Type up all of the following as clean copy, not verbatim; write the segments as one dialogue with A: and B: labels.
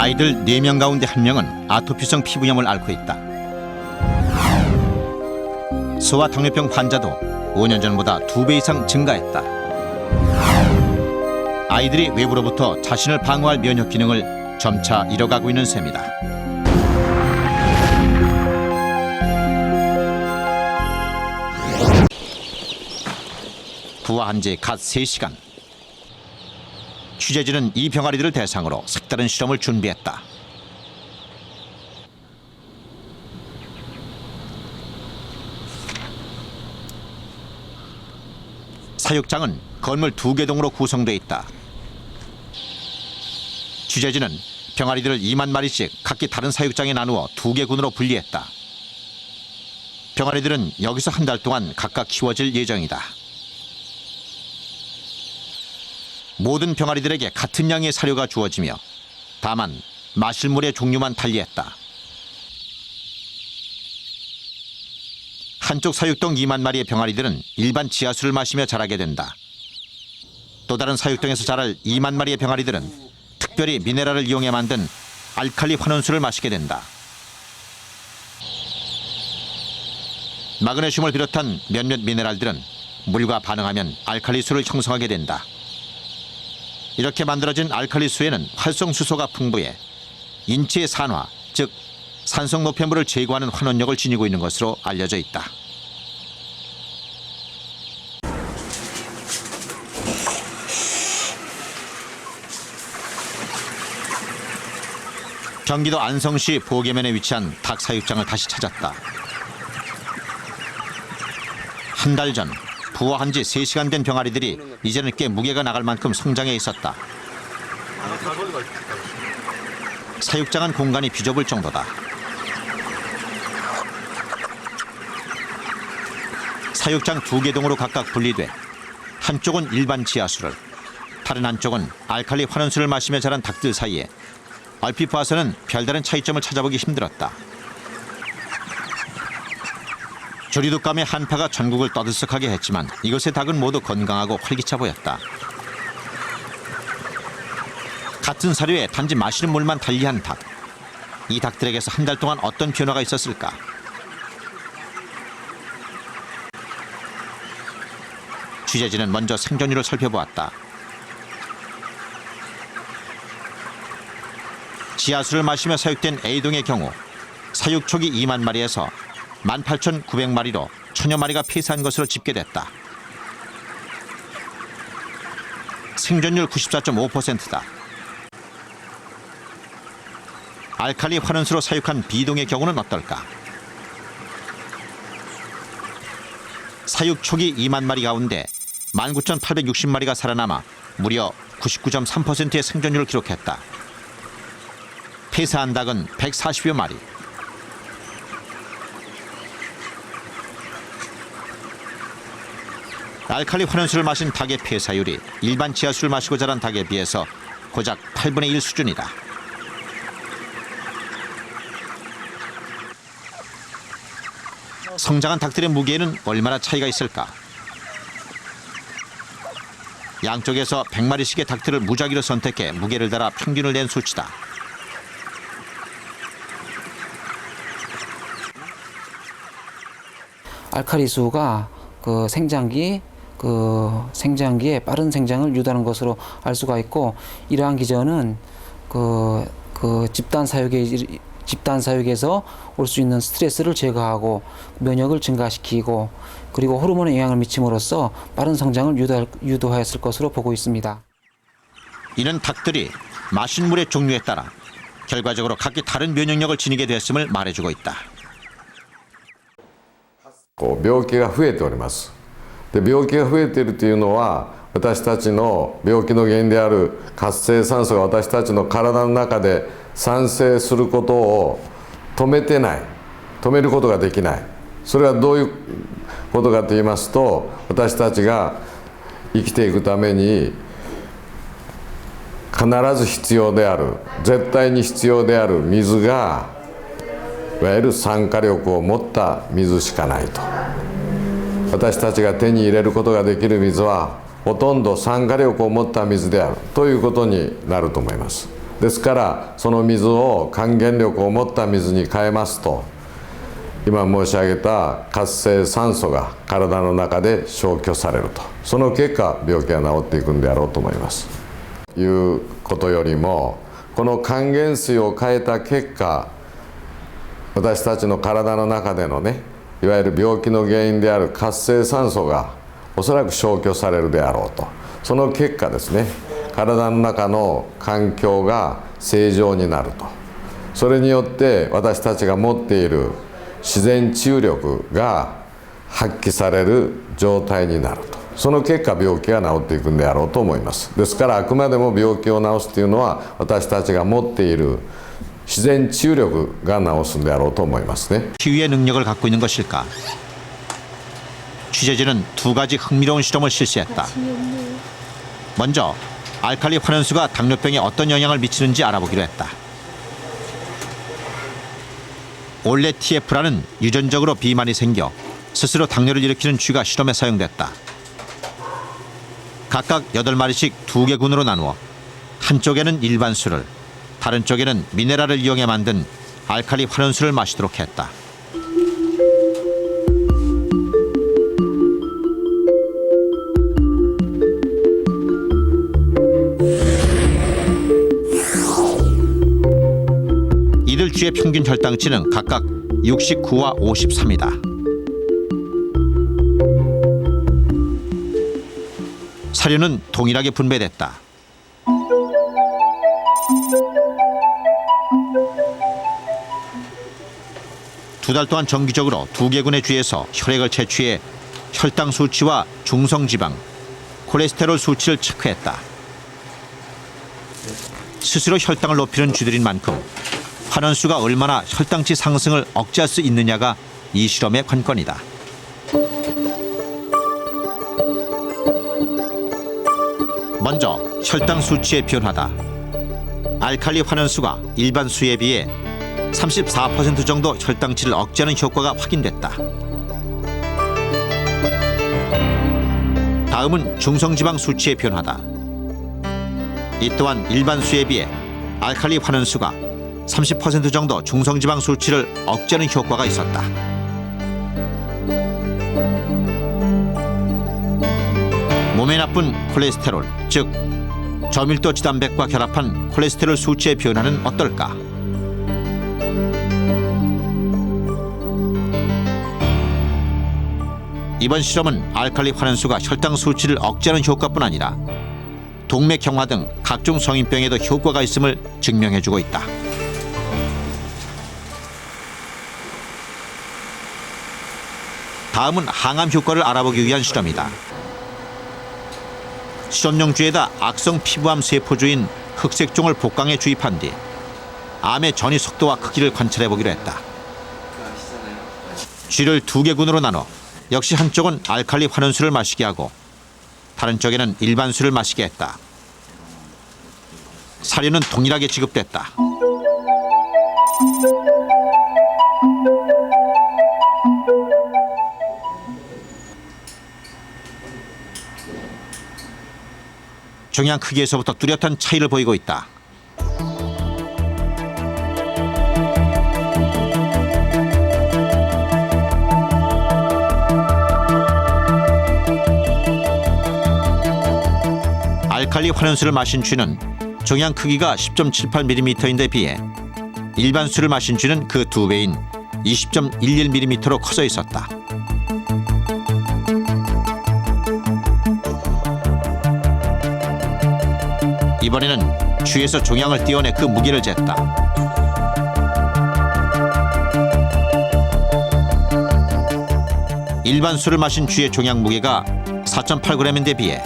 A: 아이들 4명 가운데 1명은 아토피성 피부염을 앓고 있다. 소아 당뇨병 환자도 5년 전보다 2배 이상 증가했다. 아이들이 외부로부터 자신을 방어할 면역 기능을 점차 잃어가고 있는 셈이다. 부화한 지 갓 3시간. 취재진은 이 병아리들을 대상으로 색다른 실험을 준비했다. 사육장은 건물 2개 동으로 구성되어 있다. 취재진은 병아리들을 2만 마리씩 각기 다른 사육장에 나누어 2개 군으로 분리했다. 병아리들은 여기서 한 달 동안 각각 키워질 예정이다. 모든 병아리들에게 같은 양의 사료가 주어지며 다만 마실 물의 종류만 달리했다. 한쪽 사육동 2만 마리의 병아리들은 일반 지하수를 마시며 자라게 된다. 또 다른 사육동에서 자랄 2만 마리의 병아리들은 특별히 미네랄을 이용해 만든 알칼리 환원수를 마시게 된다. 마그네슘을 비롯한 몇몇 미네랄들은 물과 반응하면 알칼리수를 형성하게 된다. 이렇게 만들어진 알칼리수에는 활성수소가 풍부해 인체의 산화, 즉 산성 노폐물을 제거하는 환원력을 지니고 있는 것으로 알려져 있다. 경기도 안성시 보계면에 위치한 닭 사육장을 다시 찾았다. 한 달 전 부화한 지 3시간 된 병아리들이 이제는 꽤 무게가 나갈 만큼 성장해 있었다. 사육장은 공간이 비좁을 정도다. 사육장 2개 동으로 각각 분리돼 한쪽은 일반 지하수를, 다른 한쪽은 알칼리 환원수를 마시며 자란 닭들 사이에 얼핏 봐서는 별다른 차이점을 찾아보기 힘들었다. 조리독감의 한파가 전국을 떠들썩하게 했지만 이곳의 닭은 모두 건강하고 활기차 보였다. 같은 사료에 단지 마시는 물만 달리한 닭. 이 닭들에게서 한 달 동안 어떤 변화가 있었을까? 취재진은 먼저 생존율을 살펴보았다. 지하수를 마시며 사육된 A동의 경우 사육 초기 2만 마리에서 18,900마리로 1000여 마리가 폐사한 것으로 집계됐다. 생존율 94.5%다. 알칼리 환원수로 사육한 B동의 경우는 어떨까? 사육 초기 2만 마리 가운데 19,860마리가 살아남아 무려 99.3%의 생존율을 기록했다. 폐사한 닭은 140여 마리. 알칼리 환원수를 마신 닭의 폐사율이 일반 지하수를 마시고 자란 닭에 비해서 고작 8분의 1 수준이다. 성장한 닭들의 무게에는 얼마나 차이가 있을까? 양쪽에서 100마리씩의 닭들을 무작위로 선택해 무게를 달아 평균을 낸 수치다.
B: 알칼리수가 생장기에 빠른 생장을 유도하는 것으로 알 수가 있고, 이러한 기전은 집단 사육에서 올 수 있는 스트레스를 제거하고 면역을 증가시키고, 그리고 호르몬에 영향을 미침으로써 빠른 성장을 유도하였을 것으로 보고 있습니다.
A: 이는 닭들이 마신 물의 종류에 따라 결과적으로 각기 다른 면역력을 지니게 됐음을 말해주고 있다.
C: 病気が増えております。で、病気が増えているというのは、私たちの病気の原因である活性酸素が私たちの体の中で産生することを止めてない、止めることができない。それはどういうことかと言いますと、私たちが生きていくために必ず必要である、絶対に必要である水が、いわゆる酸化力を持った水しかないと。私たちが手に入れることができる水はほとんど酸化力を持った水であるということになると思います。ですからその水を還元力を持った水に変えますと、今申し上げた活性酸素が体の中で消去されると、その結果病気が治っていくんであろうと思います。いうことよりも、この還元水を変えた結果、私たちの体の中でのね、いわゆる病気の原因である活性酸素がおそらく消去されるであろうと、その結果ですね、体の中の環境が正常になると、それによって私たちが持っている自然治癒力が発揮される状態になると、その結果病気が治っていくんであろうと思います。ですからあくまでも病気を治すというのは、私たちが持っている自然治癒力が治すんであろうと思いますね。
A: 치유의 능력을 갖고 있는 것일까? 취재진은 두 가지 흥미로운 실험을 실시했다. 먼저 알칼리 환원수가 당뇨병에 어떤 영향을 미치는지 알아보기로 했다. 올레 TF라는 유전적으로 비만이 생겨 스스로 당뇨를 일으키는 쥐가 실험에 사용됐다. 각각 8마리씩 2개 군으로 나누어 한쪽에는 일반 수를, 다른 쪽에는 미네랄을 이용해 만든 알칼리 환원수를 마시도록 했다. 이들 쥐의 평균 혈당치는 각각 69와 53이다. 사료는 동일하게 분배됐다. 두 달 동안 정기적으로 2개 군의 쥐에서 혈액을 채취해 혈당 수치와 중성지방, 콜레스테롤 수치를 체크했다. 스스로 혈당을 높이는 쥐들인 만큼 환원수가 얼마나 혈당치 상승을 억제할 수 있느냐가 이 실험의 관건이다. 먼저 혈당 수치의 변화다. 알칼리 환원수가 일반 수에 비해 34% 정도 혈당치를 억제하는 효과가 확인됐다. 다음은 중성지방 수치의 변화다. 이 또한 일반 수에 비해 알칼리 환원수가 30% 정도 중성지방 수치를 억제하는 효과가 있었다. 몸에 나쁜 콜레스테롤, 즉 저밀도 지단백과 결합한 콜레스테롤 수치의 변화는 어떨까? 이번 실험은 알칼리 환원수가 혈당 수치를 억제하는 효과뿐 아니라 동맥경화 등 각종 성인병에도 효과가 있음을 증명해주고 있다. 다음은 항암 효과를 알아보기 위한 실험이다. 실험용 쥐에다 악성 피부암 세포주인 흑색종을 복강에 주입한 뒤 암의 전이 속도와 크기를 관찰해보기로 했다. 쥐를 2개 군으로 나눠 역시 한쪽은 알칼리 환원수를 마시게 하고 다른 쪽에는 일반 수를 마시게 했다. 사료는 동일하게 지급됐다. 종양 크기에서부터 뚜렷한 차이를 보이고 있다. 알칼리 환원수를 마신 쥐는 종양 크기가 10.78mm인데 비해 일반 수를 마신 쥐는 그 2배인 20.11mm로 커져 있었다. 이번에는 쥐에서 종양을 떼어내 그 무게를 쟀다. 일반 수를 마신 쥐의 종양 무게가 4.8g인데 비해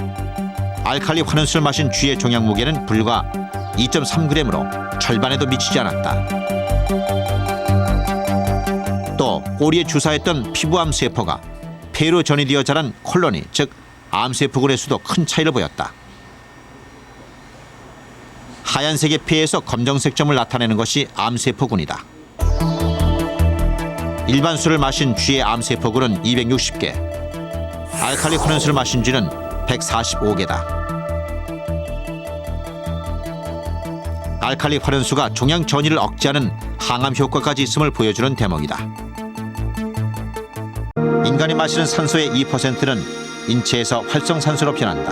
A: 알칼리 환원수를 마신 쥐의 종양 무게는 불과 2.3g으로 절반에도 미치지 않았다. 또 꼬리에 주사했던 피부암 세포가 폐로 전이되어 자란 콜로니, 즉 암세포군의 수도 큰 차이를 보였다. 하얀색의 폐에서 검정색 점을 나타내는 것이 암세포군이다. 일반 수를 마신 쥐의 암세포군은 260개, 알칼리 환원수를 마신 쥐는 145개다. 알칼리 활연수가 종양 전이를 억제하는 항암 효과까지 있음을 보여주는 대목이다. 인간이 마시는 산소의 2%는 인체에서 활성산소로 변한다.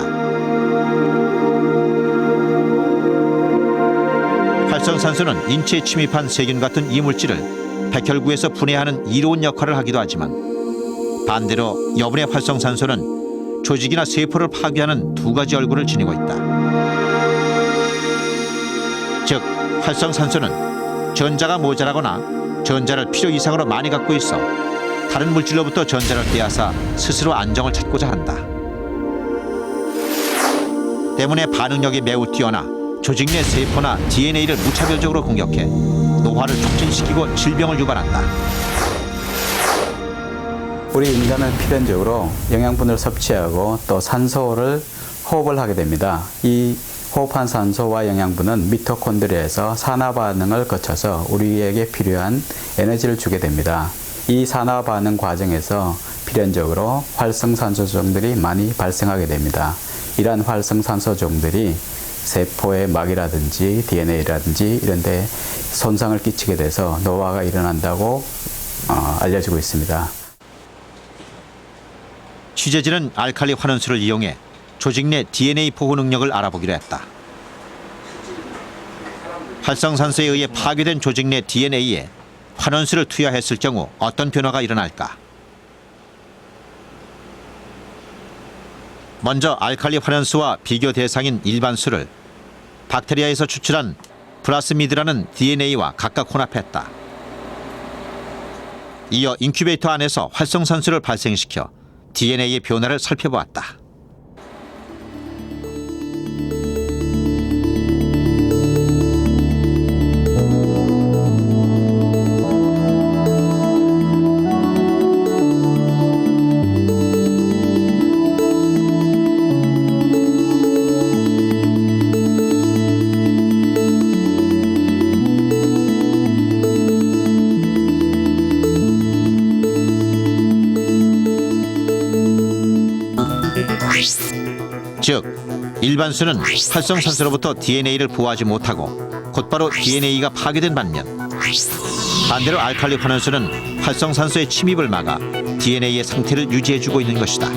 A: 활성산소는 인체에 침입한 세균 같은 이물질을 백혈구에서 분해하는 이로운 역할을 하기도 하지만 반대로 여분의 활성산소는 조직이나 세포를 파괴하는 두 가지 얼굴을 지니고 있다. 즉, 활성산소는 전자가 모자라거나 전자를 필요 이상으로 많이 갖고 있어 다른 물질로부터 전자를 빼앗아 스스로 안정을 찾고자 한다. 때문에 반응력이 매우 뛰어나 조직 내 세포나 DNA를 무차별적으로 공격해 노화를 촉진시키고 질병을 유발한다.
D: 우리 인간은 필연적으로 영양분을 섭취하고 또 산소를 호흡을 하게 됩니다. 이 호흡한 산소와 영양분은 미토콘드리아에서 산화 반응을 거쳐서 우리에게 필요한 에너지를 주게 됩니다. 이 산화 반응 과정에서 필연적으로 활성산소종들이 많이 발생하게 됩니다. 이러한 활성산소종들이 세포의 막이라든지 DNA라든지 이런 데 손상을 끼치게 돼서 노화가 일어난다고 알려지고 있습니다.
A: 취재진은 알칼리 환원수를 이용해 조직 내 DNA 보호 능력을 알아보기로 했다. 활성산소에 의해 파괴된 조직 내 DNA에 환원수를 투여했을 경우 어떤 변화가 일어날까? 먼저 알칼리 환원수와 비교 대상인 일반수를 박테리아에서 추출한 플라스미드라는 DNA와 각각 혼합했다. 이어 인큐베이터 안에서 활성산소를 발생시켜 DNA의 변화를 살펴보았다. 즉, 일반수는 활성산소로부터 DNA를 보호하지 못하고 곧바로 DNA가 파괴된 반면 반대로 알칼리 환원수는 활성산소의 침입을 막아 DNA의 상태를 유지해주고 있는 것이다.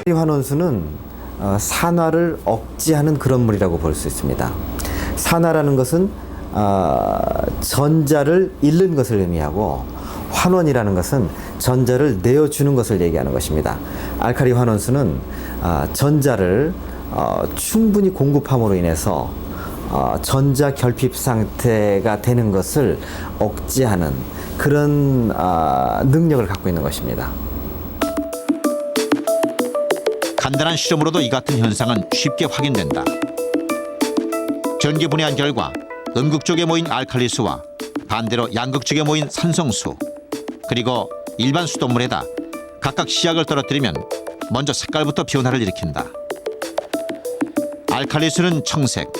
E: 이 환원수는 산화를 억제하는 그런 물이라고 볼 수 있습니다. 산화라는 것은 전자를 잃는 것을 의미하고 환원이라는 것은 전자를 내어주는 것을 얘기하는 것입니다. 알칼리 환원수는 전자를 충분히 공급함으로 인해서 전자 결핍 상태가 되는 것을 억제하는 그런 능력을 갖고 있는 것입니다.
A: 간단한 실험으로도 이 같은 현상은 쉽게 확인된다. 전기 분해한 결과 음극 쪽에 모인 알칼리수와 반대로 양극 쪽에 모인 산성수 그리고 일반 수돗물에다 각각 시약을 떨어뜨리면 먼저 색깔부터 변화를 일으킨다. 알칼리수는 청색,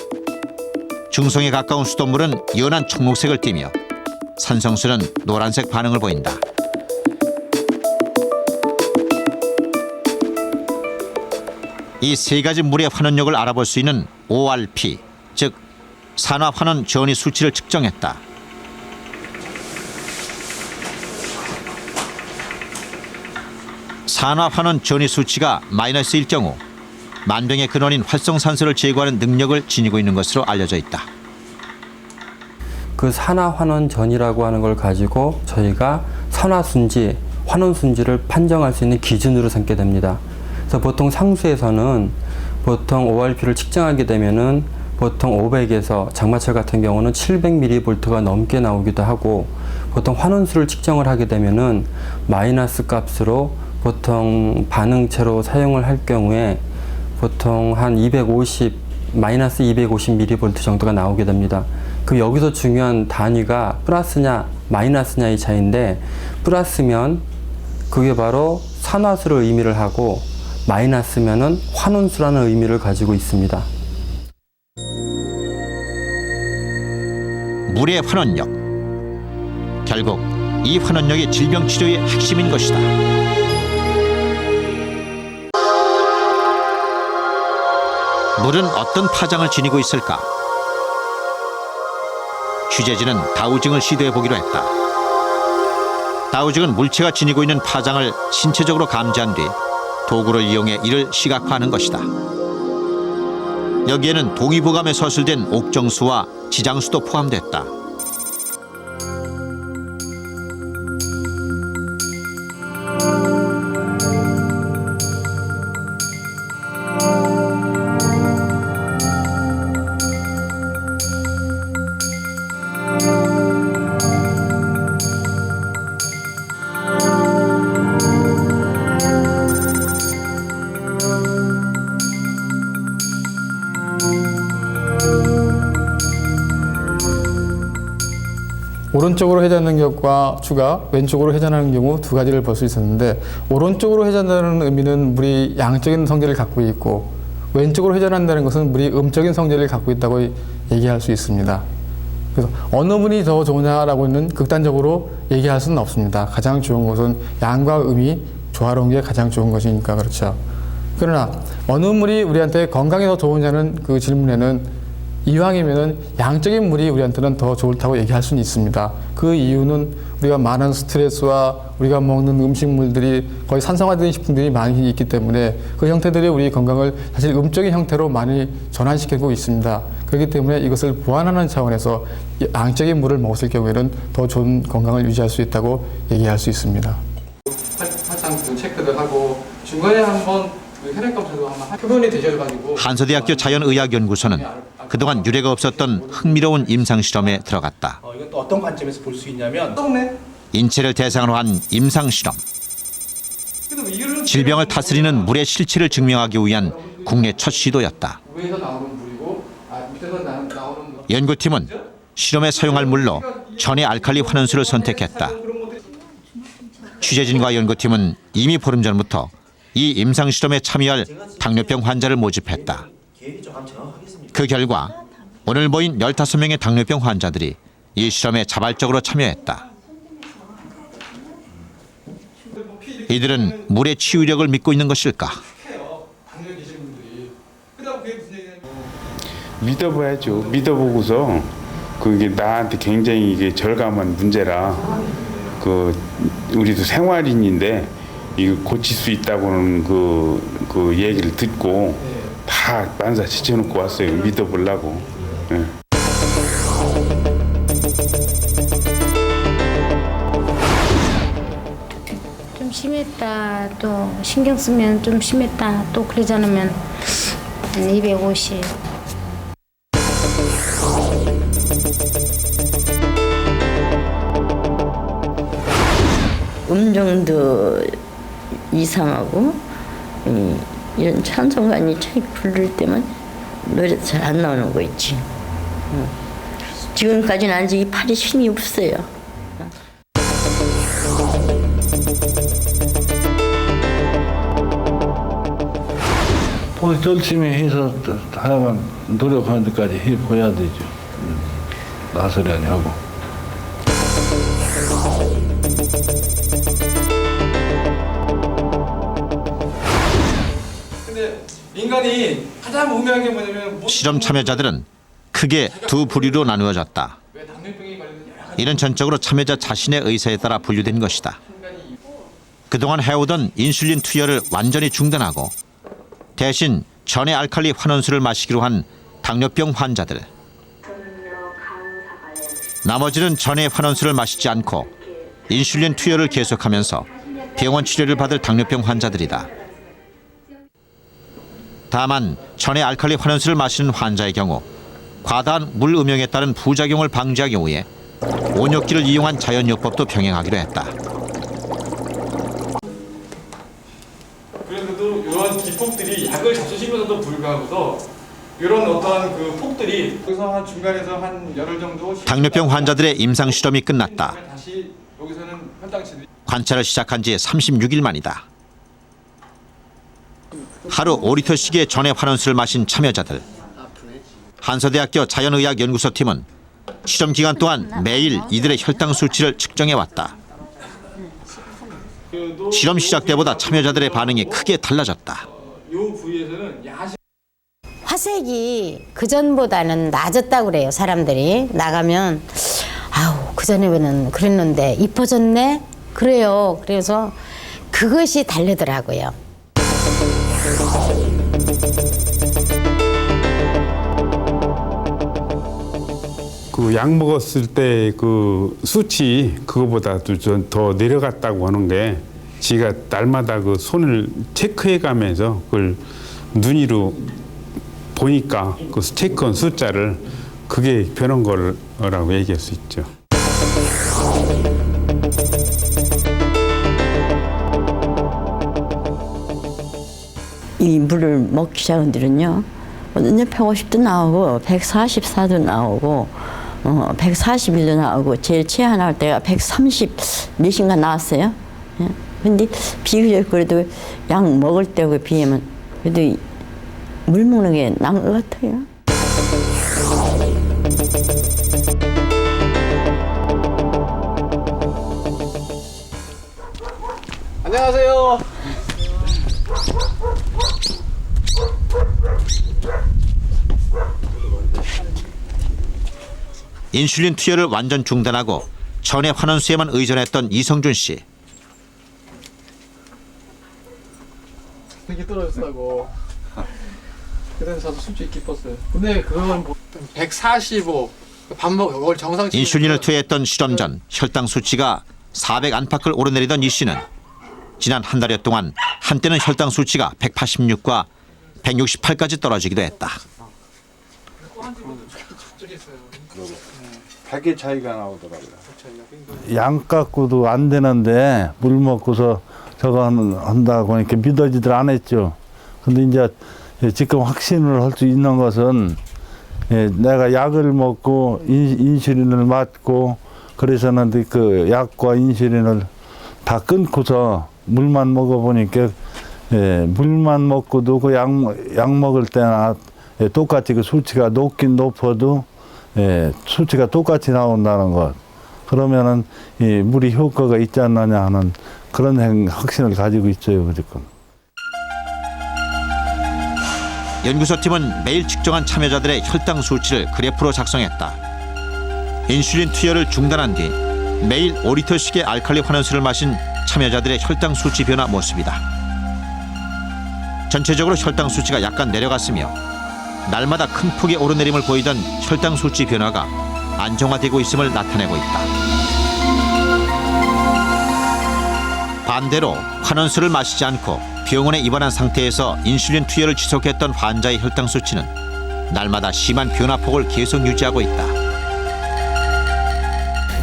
A: 중성에 가까운 수돗물은 연한 청록색을 띠며 산성수는 노란색 반응을 보인다. 이 세 가지 물의 환원력을 알아볼 수 있는 ORP, 즉 산화환원 전이 수치를 측정했다. 산화환원 전이 수치가 -1일 경우 만병의 근원인 활성산소를 제거하는 능력을 지니고 있는 것으로 알려져 있다.
F: 그 산화환원전이라고 하는 걸 가지고 저희가 산화순지, 환원순지를 판정할 수 있는 기준으로 삼게 됩니다. 그래서 보통 상수에서는 보통 ORP를 측정하게 되면은 보통 500에서 장마철 같은 경우는 700mV가 넘게 나오기도 하고 보통 환원수를 측정을 하게 되면은 마이너스 값으로 보통 반응체로 사용을 할 경우에 보통 한 250, 마이너스 250mV 정도가 나오게 됩니다. 그 여기서 중요한 단위가 플러스냐 마이너스냐의 차이인데 플러스면 그게 바로 산화수를 의미를 하고 마이너스면은 환원수라는 의미를 가지고 있습니다.
A: 물의 환원력. 결국 이 환원력이 질병 치료의 핵심인 것이다. 물은 어떤 파장을 지니고 있을까? 취재진은 다우징을 시도해 보기로 했다. 다우징은 물체가 지니고 있는 파장을 신체적으로 감지한 뒤 도구를 이용해 이를 시각화하는 것이다. 여기에는 동의보감에 서술된 옥정수와 지장수도 포함됐다.
G: 오른쪽으로 회전하는 격과 추가, 왼쪽으로 회전하는 경우 두 가지를 볼 수 있었는데, 오른쪽으로 회전하는 의미는 물이 양적인 성질을 갖고 있고, 왼쪽으로 회전한다는 것은 물이 음적인 성질을 갖고 있다고 얘기할 수 있습니다. 그래서 어느 분이 더 좋으냐라고는 극단적으로 얘기할 수는 없습니다. 가장 좋은 것은 양과 음이 조화로운 게 가장 좋은 것이니까 그렇죠. 그러나 어느 물이 우리한테 건강에 더 좋으냐는 그 질문에는 이왕이면은 양적인 물이 우리한테는 더 좋다고 얘기할 수는 있습니다. 그 이유는 우리가 많은 스트레스와 우리가 먹는 음식물들이 거의 산성화된 식품들이 많이 있기 때문에 그 형태들이 우리 건강을 사실 음적인 형태로 많이 전환시키고 있습니다. 그렇기 때문에 이것을 보완하는 차원에서 양적인 물을 먹었을 경우에는 더 좋은 건강을 유지할 수 있다고 얘기할 수 있습니다.
H: 항상 그 체크를 하고 중간에 한번 그 혈액 검사도 한번 표본이 되셔가지고
A: 한서대학교 자연의학연구소는 그동안 유례가 없었던 흥미로운 임상실험에 들어갔다.
H: 이건 또 어떤 관점에서 볼 수 있냐면
A: 인체를 대상으로 한 임상실험. 질병을 다스리는 물의 실체를 증명하기 위한 국내 첫 시도였다.
H: 위에서 나오는 물이고 밑에서 나오는 물.
A: 연구팀은 실험에 사용할 물로 전해 알칼리 환원수를 선택했다. 취재진과 연구팀은 이미 보름 전부터 이 임상실험에 참여할 당뇨병 환자를 모집했다. 그 결과 오늘 모인 15명의 당뇨병 환자들이 이 실험에 자발적으로 참여했다. 이들은 물의 치유력을 믿고 있는 것일까?
I: 믿어봐야죠. 믿어보고서 그게 나한테 굉장히 이게 절감한 문제라 우리도 생활인인데 이거 고칠 수 있다고는 그 얘기를 듣고 다 만사 지쳐놓고 왔어요. 믿어보려고. 예.
J: 좀 심했다, 또 신경 쓰면 좀 심했다, 또 그러지 않으면 250.
K: 음정도 이상하고 이런 찬송가니 책 부를 때만 노래도 잘 안 나오는 거 있지. 지금까지는 아직 이 팔이 힘이 없어요.
L: 열심히 해서 하여간 노력하는 데까지 해봐야 되죠. 나서려니 하고.
H: 근데 인간이 가장 우매한 게 뭐냐면
A: 실험 참여자들은 크게 두 부류로 나누어졌다. 이는 전적으로 참여자 자신의 의사에 따라 분류된 것이다. 그동안 해오던 인슐린 투여를 완전히 중단하고 대신 전해 알칼리 환원수를 마시기로 한 당뇨병 환자들. 나머지는 전해 환원수를 마시지 않고 인슐린 투여를 계속하면서 병원 치료를 받을 당뇨병 환자들이다. 다만 전해 알칼리 환원수를 마시는 환자의 경우 과다한 물 음용에 따른 부작용을 방지하기 위해 온욕기를 이용한 자연요법도 병행하기로 했다.
H: 그래도 이런 기폭들이 약을 잡수시면서도 불구하고도 이런 어떠한 그 폭들이 여기서 한 중간에서 한 열흘 정도
A: 당뇨병 환자들의 임상 실험이 끝났다.
H: 다시 여기서는 혈당치들이
A: 관찰을 시작한 지 36일 만이다. 하루 5리터씩의 전해 환원수를 마신 참여자들. 한서대학교 자연의학연구소 팀은 실험 기간 동안 매일 이들의 혈당 수치를 측정해왔다. 실험 시작 때보다 참여자들의 반응이 크게 달라졌다.
H: 이 부위에서는 야식
J: 화색이 그전보다는 나아졌다고 그래요. 사람들이 나가면 아우 그전에는 그랬는데 이뻐졌네? 그래요. 그래서 그것이 다르더라고요.
I: 그 약 먹었을 때 그 수치 그거보다도 좀 더 내려갔다고 하는 게 지가 날마다 그 손을 체크해 가면서 그걸 눈으로 보니까 그 체크한 숫자를 그게 변한 거라고 얘기할 수 있죠.
K: 이 물을 먹기 시작한 뒤는요, 150도 나오고 144도 나오고 141도 나오고 제일 최하나올 때가 130 몇인가 나왔어요. 예. 근데 비교적 그래도 약 먹을 때하고 비하면 그래도 물 먹는 게 나은 것 같아요.
H: 안녕하세요.
A: 인슐린 투여를 완전 중단하고 전에 환원수에만 의존했던 이성준 씨.
H: 되게 떨어졌다고. 그때는 저도 솔직히 기뻤어요. 근데 그건 145. 밥 먹고 그걸 정상치.
A: 인슐린을 투여했던 실험 전 혈당 수치가 400 안팎을 오르내리던 이 씨는 지난 한 달여 동안 한때는 혈당 수치가 186과 168까지 떨어지기도 했다.
L: 100의 차이가 나오더라고요.
M: 약 갖고도 안 되는데 물 먹고서 저거 한다고 이렇게 믿어지들 안 했죠. 근데 이제 지금 확신을 할 수 있는 것은 내가 약을 먹고 인슐린을 맞고 그래서는 그 약과 인슐린을 다 끊고서 물만 먹어보니까 물만 먹고도 그 약 먹을 때나 똑같이 그 수치가 높긴 높아도 수치가 똑같이 나온다는 것. 그러면은 이 물이 효과가 있지 않느냐 하는 그런 확신을 가지고 있어요, 지금.
A: 연구소팀은 매일 측정한 참여자들의 혈당 수치를 그래프로 작성했다. 인슐린 투여를 중단한 뒤 매일 5리터씩의 알칼리 환원수를 마신 참여자들의 혈당 수치 변화 모습이다. 전체적으로 혈당 수치가 약간 내려갔으며 날마다 큰 폭의 오르내림을 보이던 혈당 수치 변화가 안정화되고 있음을 나타내고 있다. 반대로 환원수를 마시지 않고 병원에 입원한 상태에서 인슐린 투여를 지속했던 환자의 혈당 수치는 날마다 심한 변화폭을 계속 유지하고 있다.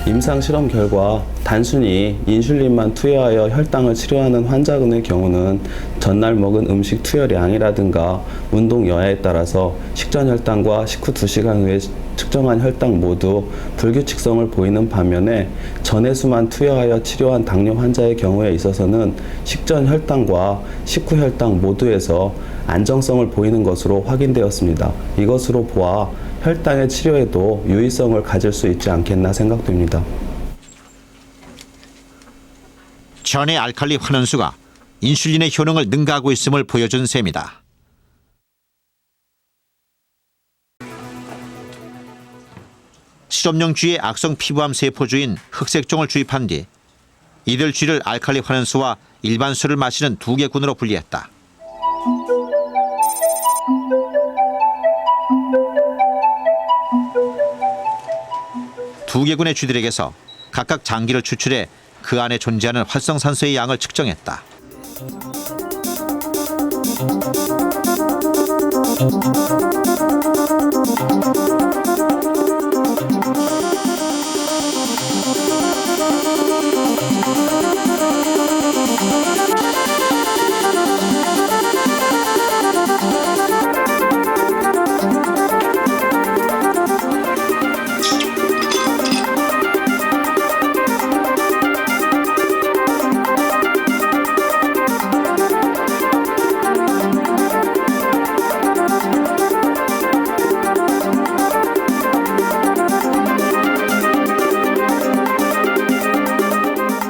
N: 임상 실험 결과 단순히 인슐린만 투여하여 혈당을 치료하는 환자군의 경우는 전날 먹은 음식 투여량이라든가 운동 여하에 따라서 식전 혈당과 식후 2시간 후에 측정한 혈당 모두 불규칙성을 보이는 반면에 전해수만 투여하여 치료한 당뇨 환자의 경우에 있어서는 식전 혈당과 식후 혈당 모두에서 안정성을 보이는 것으로 확인되었습니다. 이것으로 보아 혈당의 치료에도 유의성을 가질 수 있지 않겠나 생각됩니다.
A: 전의 알칼리 환원수가 인슐린의 효능을 능가하고 있음을 보여준 셈이다. 실험용 쥐의 악성 피부암 세포주인 흑색종을 주입한 뒤 이들 쥐를 알칼리 환원수와 일반 수를 마시는 두 개 군으로 분리했다. 두 개 군의 쥐들에게서 각각 장기를 추출해 그 안에 존재하는 활성산소의 양을 측정했다.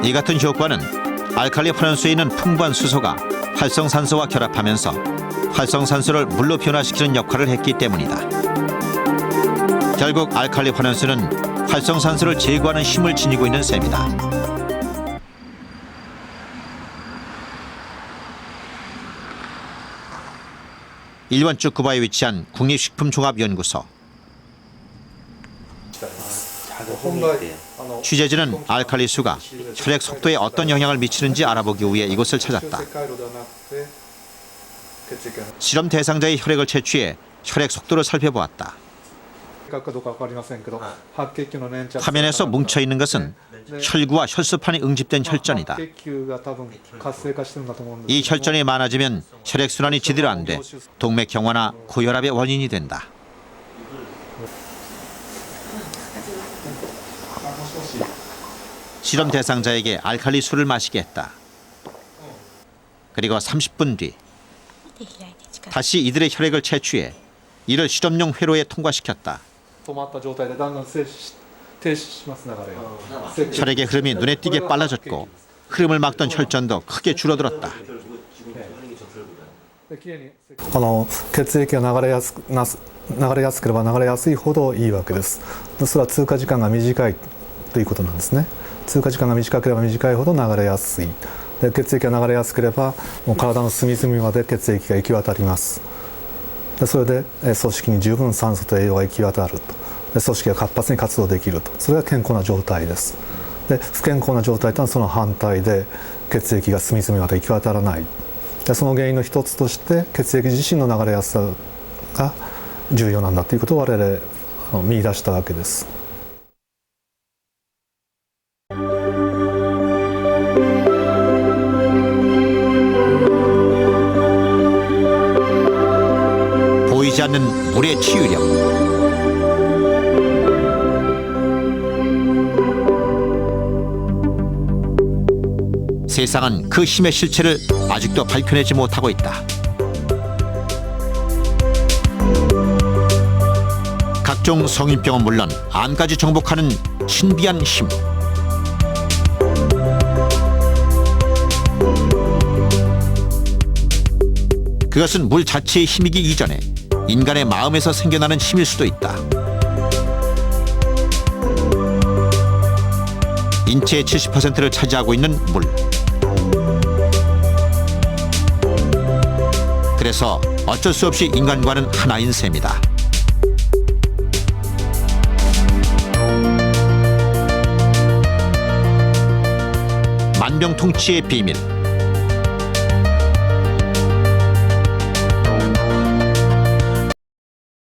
A: 이 같은 효과는 알칼리 환원수에 있는 풍부한 수소가 활성산소와 결합하면서 활성산소를 물로 변화시키는 역할을 했기 때문이다. 결국 알칼리 환원수는 활성산소를 제거하는 힘을 지니고 있는 셈이다. 일본 쯔쿠바에 위치한 국립식품종합연구소. 취재진은 알칼리수가 혈액 속도에 어떤 영향을 미치는지 알아보기 위해 이곳을 찾았다. 실험 대상자의 혈액을 채취해 혈액 속도를 살펴보았다. 화면에서 뭉쳐있는 것은 혈구와 혈소판이 응집된 혈전이다. 이 혈전이 많아지면 혈액순환이 제대로 안 돼 동맥경화나 고혈압의 원인이 된다. 실험 대상자에게 알칼리수를 마시게 했다. 그리고 30분 뒤 다시 이들의 혈액을 채취해 이를 실험용 회로에 통과시켰다. 혈액의 흐름이 눈에 띄게 빨라졌고 흐름을 막던 혈전도 크게 줄어들었다.
O: 血液が流れやすければ流れやすいほどいいわけです。それは通過時間が短いということなんですね。通過時間が短ければ短いほど流れやすい。で血液が流れやすければもう体の隅々まで血液が行き渡ります。でそれで組織に十分酸素と栄養が行き渡ると。で組織が活発に活動できると。それが健康な状態です。で不健康な状態というのはその反対で血液が隅々まで行き渡らない。でその原因の一つとして血液自身の流れやすさが重要なんだということを我々見出したわけです。
A: 보이지 않는 물의 치유력. 세상은 그 힘의 실체를 아직도 밝혀내지 못하고 있다. 각종 성인병은 물론 암까지 정복하는 신비한 힘. 그것은 물 자체의 힘이기 이전에 인간의 마음에서 생겨나는 힘일 수도 있다. 인체의 70%를 차지하고 있는 물. 그래서 어쩔 수 없이 인간과는 하나인 셈이다. 만병통치의 비밀.